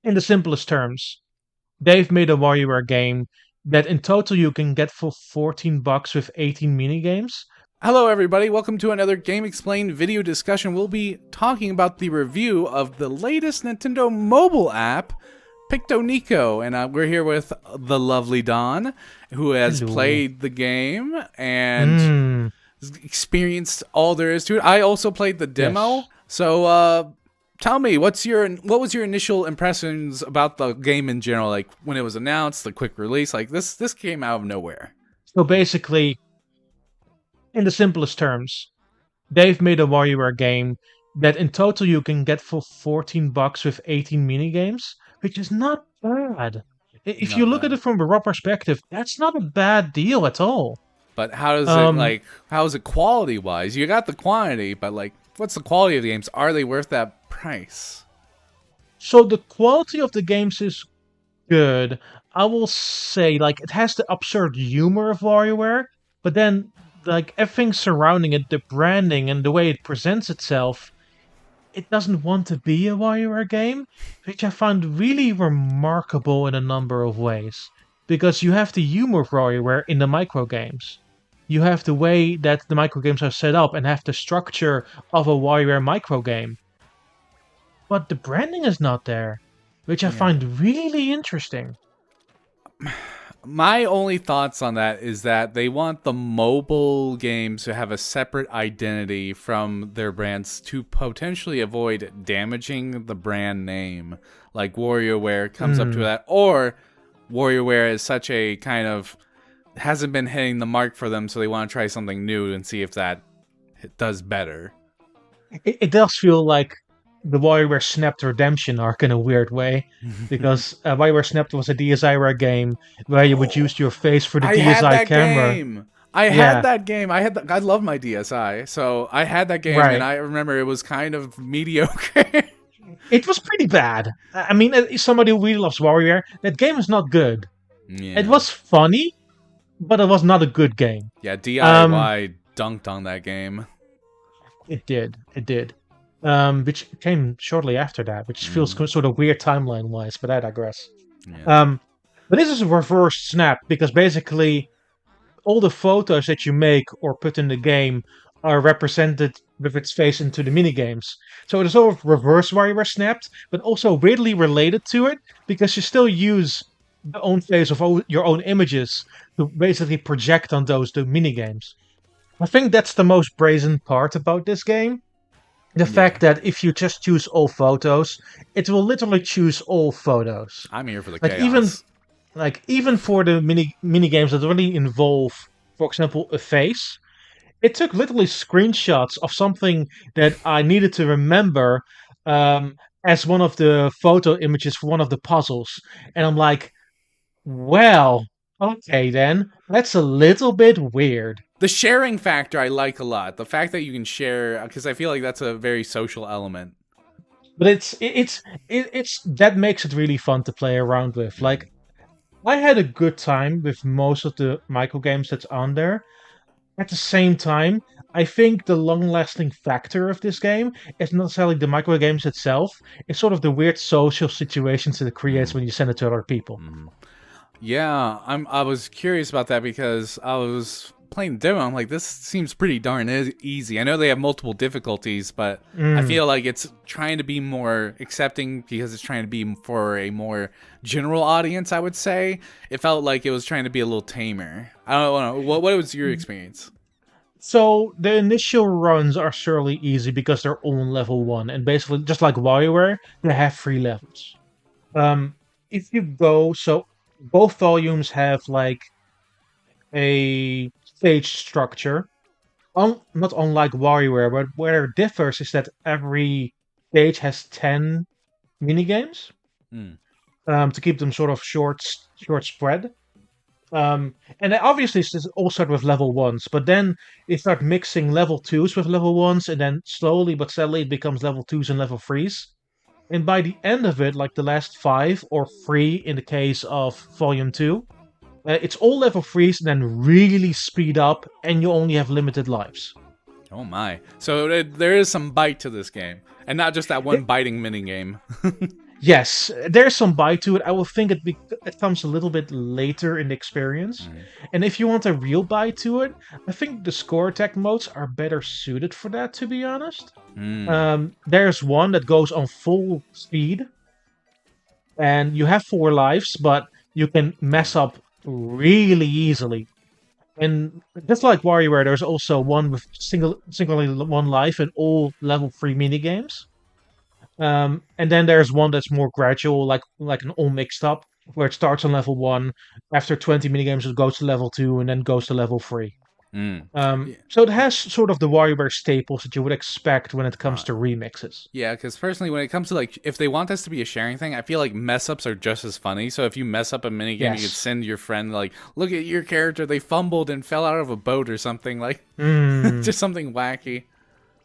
In the simplest terms, they've made a WarioWare game that in total you can get for $14 with 18 minigames. Hello everybody, welcome to another GameXplain video discussion. We'll be talking about the review of the latest Nintendo mobile app, PICTONIco, and we're here with the lovely Dawn, who has Hello. played the game and Hmm. experienced all there is to it. I also played the demo, Yes. so tell me, what was your initial impressions about the game in general, like when it was announced, the quick release, like this came out of nowhere. So basically, in the simplest terms, they've made a WarioWare game that in total you can get for $14 with 18 minigames, which is not bad. If you Not look at bad. it from a raw perspective, that's not a bad deal at all. But how does it Um, like? How is it quality wise? You got the quantity, but like, what's the quality of the games? Are they worth that price? so the quality of the games is good. I will say, like, it has the absurd humor of WarioWare, but then, like, everything surrounding it, the branding and the way it presents itself, it doesn't want to be a WarioWare game, which I find really remarkable in a number of ways. Because you have the humor of WarioWare in the micro games. You have the way that the micro games are set up and have the structure of a WarioWare micro game. But the branding is not there, which I Yeah. find really interesting. My only thoughts on that is that they want the mobile games to have a separate identity from their brands to potentially avoid damaging the brand name. Like WarioWare comes up to Hmm. that, or WarioWare is such a kind of hasn't been hitting the mark for them, so they want to try something new and see if that does better. It does feel like the WarioWare Snapped Redemption arc in a weird way, because WarioWare Snapped was a DSiWare game where you would use your face for the I had DSi that camera. game. I had Yeah, that game. I love my DSi, so I had that game, and right. I remember it was kind of mediocre. It was pretty bad. I mean, as somebody who really loves WarioWare, that game is not good. It Yeah, was funny, but it was not a good game. yeah. Um, DIY dunked on that game. it did. Which came shortly after that, which feels Mm, sort of weird timeline-wise, but I digress. yeah. Um, but this is a reverse snap because basically all the photos that you make or put in the game are represented with its face into the minigames. So it is sort of reverse WarioWare snapped, but also weirdly related to it because you still use the own face of your own images to basically project on those the minigames. I think that's the most brazen part about this game. The Yeah. fact that if you just choose all photos, it will literally choose all photos. I'm here for the Like even chaos. even for the mini games that really involve, for example, a face, it took literally screenshots of something that I needed to remember um, as one of the photo images for one of the puzzles, and I'm like, well, okay then, that's a little bit weird. The sharing factor I like a lot. The fact that you can share, because I feel like that's a very social element. But it's that makes it really fun to play around with. Like I had a good time with most of the micro games that's on there. At the same time, I think the long-lasting factor of this game is not necessarily the micro games itself. It's sort of the weird social situations that it creates Mm, when you send it to other people. mm. Yeah, I was curious about that because I was playing the demo. I'm like, this seems pretty darn easy. I know they have multiple difficulties, but I Mm. feel like it's trying to be more accepting because it's trying to be for a more general audience. I would say it felt like it was trying to be a little tamer. I don't know. What was your experience? So the initial runs are surely easy because they're all on level one, and basically just like WarioWare, they have three levels. Um, if you go, so both volumes have like a stage structure. Not unlike WarioWare, but where it differs is that every stage has 10 minigames Mm, to keep them sort of short spread. And then obviously this all start with level ones, but then they start mixing level twos with level ones, and then slowly but steadily it becomes level twos and level threes. And by the end of it, like the last five or three in the case of Volume 2, it's all level threes and then really speed up, and you only have limited lives. oh my! So there is some bite to this game, and not just that one biting mini game. Yes, there's some bite to it. I will think it comes a little bit later in the experience. Mm. And if you want a real bite to it, I think the score attack modes are better suited for that, to be honest. Mm. There's one that goes on full speed, and you have 4 lives, but you can mess up really easily. And just like WarioWare, there's also one with singly 1 life and all level 3 minigames. And then there's one that's more gradual, like an all mixed up, where it starts on level 1. After 20 minigames, it goes to level 2, and then goes to level 3. Mm. So it has sort of the WarioWare staples that you would expect when it comes Uh, to remixes. Yeah, because personally, when it comes to like, if they want this to be a sharing thing, I feel like mess ups are just as funny. So if you mess up a minigame, you could Yes. send your friend like, "Look at your character; they fumbled and fell out of a boat or something like, Mm. just something wacky."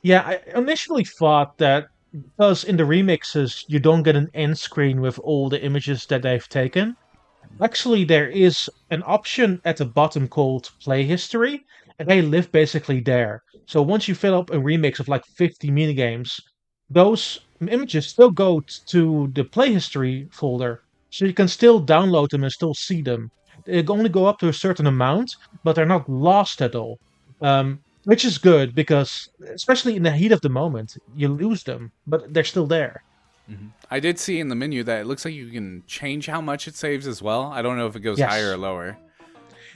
Yeah, I initially thought that because in the remixes you don't get an end screen with all the images that they've taken. Actually, there is an option at the bottom called Play History, and they live basically there. So once you fill up a remix of like 50 minigames, those images still go to the Play History folder. So you can still download them and still see them. They only go up to a certain amount, but they're not lost at all. Which is good because, especially in the heat of the moment, you lose them, but they're still there. I did see in the menu that it looks like you can change how much it saves as well. I don't know if it goes higher or Yes. lower.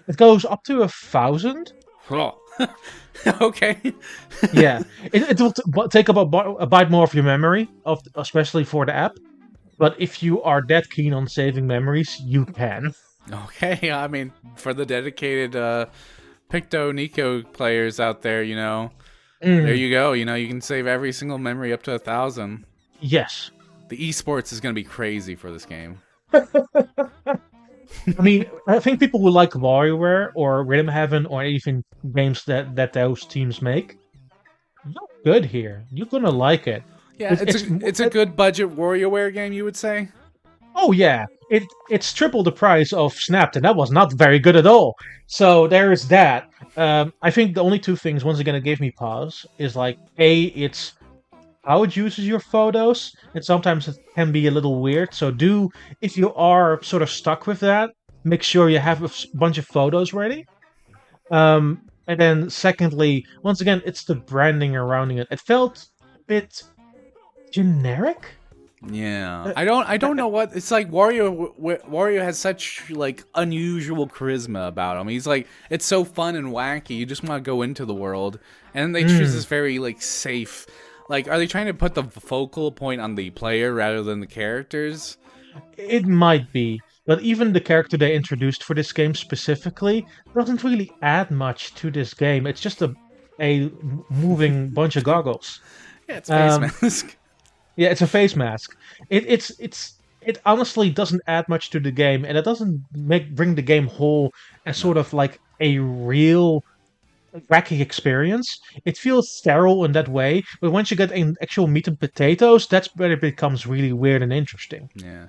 It goes up to 1,000. Oh. Okay. Yeah, it will take up a bite more of your memory, especially for the app. But if you are that keen on saving memories, you can. Okay. I mean, for the dedicated PICTONICO players out there, there Mm, you go. You can save every single memory up to 1,000. yes. The esports is going to be crazy for this game. I mean, I think people who like WarioWare or Rhythm Heaven or even games that those teams make, you're good here. You're gonna like it. Yeah, It's, it's it's a it's a good budget WarioWare game, you would say. Oh yeah, it's triple the price of Snapped, and that was not very good at all. So there is that. I think the only two things once again that gave me pause is like it's how it uses your photos, and sometimes it can be a little weird. So if you are sort of stuck with that, make sure you have a bunch of photos ready. And then secondly, once again, it's the branding around it. It felt a bit generic. Yeah, Uh, I don't know what it's like. Wario has such like unusual charisma about him. He's like, it's so fun and wacky. You just want to go into the world, and they choose this very like safe. Like, are they trying to put the focal point on the player rather than the characters? It might be, but even the character they introduced for this game specifically doesn't really add much to this game. It's just a moving bunch of goggles. Yeah, it's face Um, mask. yeah, it's a face mask. It honestly doesn't add much to the game, and it doesn't bring the game whole as No. sort of like a real wacky experience. It feels sterile in that way, but once you get an actual meat and potatoes, that's where it becomes really weird and interesting. Yeah.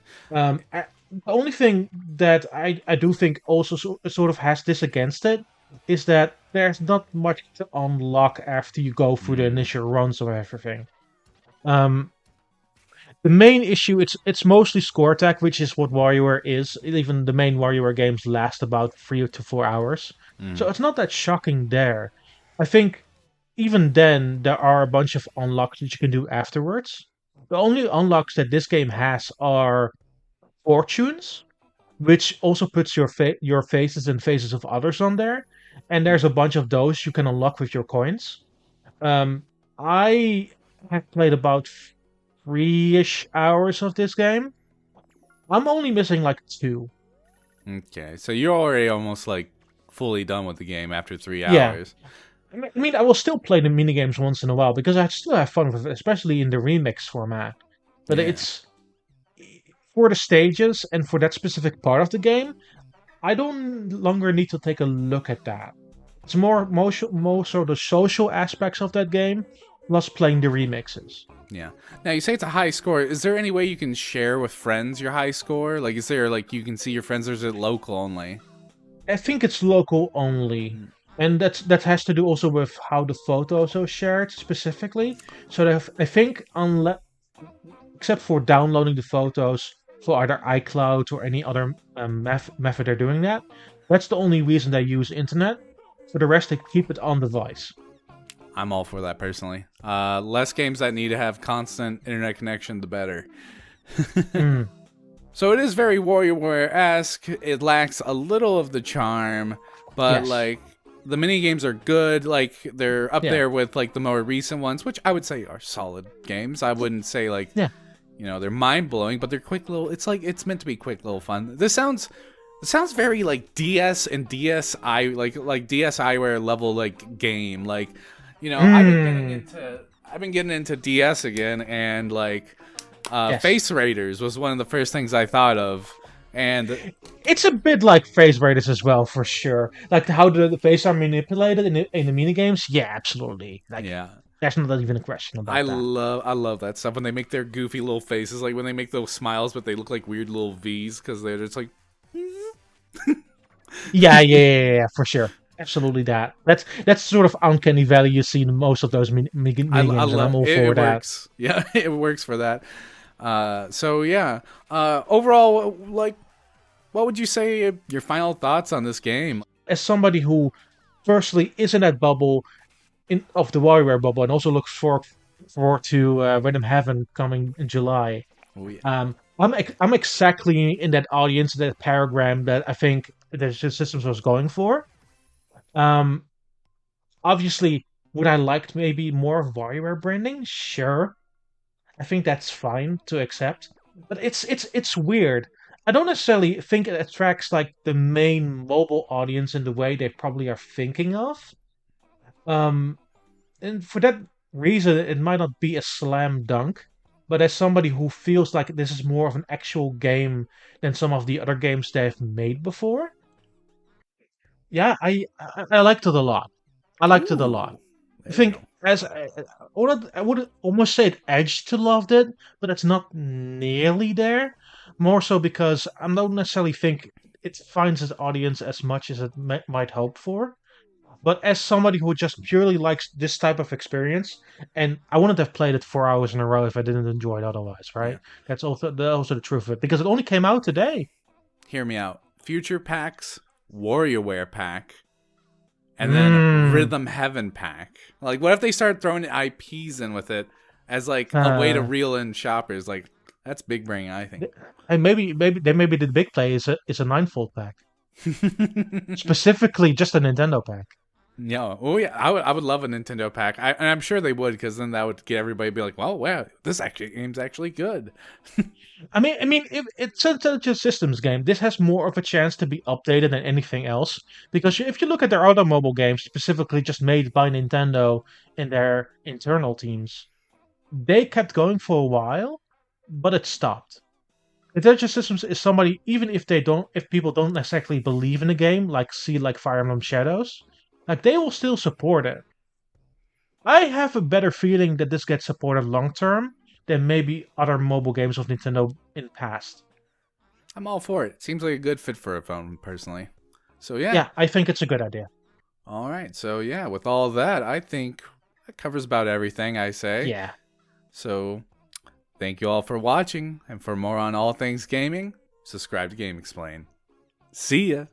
The only thing that I do think also sort of has this against it is that there's not much to unlock after you go through the Mm. initial runs of everything. Um, the main issue it's mostly score attack, which is what WarioWare is. Even the main WarioWare games last about 3 to 4 hours, so Mm. it's not that shocking there. I think even then there are a bunch of unlocks that you can do afterwards. The only unlocks that this game has are fortunes, which also puts your faces and faces of others on there. And there's a bunch of those you can unlock with your coins. I have played about 3-ish hours of this game. I'm only missing like 2. Okay, so you're already almost like fully done with the game after three Yeah. hours. I mean, I will still play the minigames once in a while because I still have fun with it, especially in the remix format. But Yeah. it's for the stages and for that specific part of the game, I don't longer need to take a look at that. It's more sort of social aspects of that game, plus playing the remixes. Yeah. Now you say it's a high score. Is there any way you can share with friends your high score? Like, is there like you can see your friends, or is it local only? I think it's local only, and that has to do also with how the photos are shared specifically. So I think unless except for downloading the photos for either iCloud or any other method they're doing that. That's the only reason they use internet. For the rest, they keep it on device. I'm all for that personally. Less games that need to have constant internet connection, the better. Mm, So it is very WarioWare-esque. It lacks a little of the charm, but yes. like the mini games are good. Like they're up Yeah. there with like the more recent ones, which I would say are solid games. I wouldn't say like Yeah. they're mind blowing, but they're quick little. It's like it's meant to be quick little fun. This sounds very like DS and DSi like DSiWare level like game. Like Mm, I've been getting into DS again, and like yes. Face Raiders was one of the first things I thought of, and It's a bit like Phase Raiders as well, for sure. Like how the face are manipulated in the mini games. Yeah, absolutely. Like yeah. there's not even a question about that. I love that stuff when they make their goofy little faces, like when they make those smiles, but they look like weird little V's because they're just like Yeah, for sure. Absolutely that. That's sort of uncanny valley you see in most of those mini I games, and I'm love all it. for It that. works. Yeah, it works for that. So yeah. Overall, like, what would you say your final thoughts on this game? As somebody who firstly is in that bubble of the WarioWare bubble and also looks forward to Random Heaven coming in July. Oh yeah. I'm exactly in that audience, that paragram that I think the systems was going for. Um, Obviously, would I liked maybe more of WarioWare branding? Sure, I think that's fine to accept, but it's weird. I don't necessarily think it attracts like the main mobile audience in the way they probably are thinking of. Um, and for that reason, it might not be a slam dunk. But as somebody who feels like this is more of an actual game than some of the other games they've made before, yeah, I liked it a lot. I liked it a lot. Ooh, I there you think go. as I would almost say it edged to loved it, but it's not nearly there. More so because I don't necessarily think it finds its audience as much as it might hope for. But as somebody who just purely likes this type of experience, and I wouldn't have played it 4 hours in a row if I didn't enjoy it otherwise, Yeah. right? That's also the truth of it because it only came out today. Hear me out. Future packs, WarioWare pack, and then Mm. Rhythm Heaven pack. Like, what if they start throwing IPs in with it as like a way to Uh, reel in shoppers? Like, that's big brain, I think. and maybe the big play is a ninefold pack, specifically just a Nintendo pack. Yeah. Oh yeah. I would love a Nintendo pack. And I'm sure they would, because then that would get everybody to be like, well, wow, this actually game's actually good. I mean, if it's an intelligent systems game, this has more of a chance to be updated than anything else. Because if you look at their other mobile games, specifically just made by Nintendo and their internal teams, they kept going for a while, but it stopped. Intelligent systems is somebody, even if people don't necessarily believe in the game, like Fire Emblem Shadows, like they will still support it. I have a better feeling that this gets supported long term than maybe other mobile games of Nintendo in the past. I'm all for it. Seems like a good fit for a phone, personally. So yeah. Yeah, I think it's a good idea. All right. So yeah, with all that, I think that covers about everything I say. Yeah. So thank you all for watching, and for more on all things gaming, subscribe to GameXplain. See ya.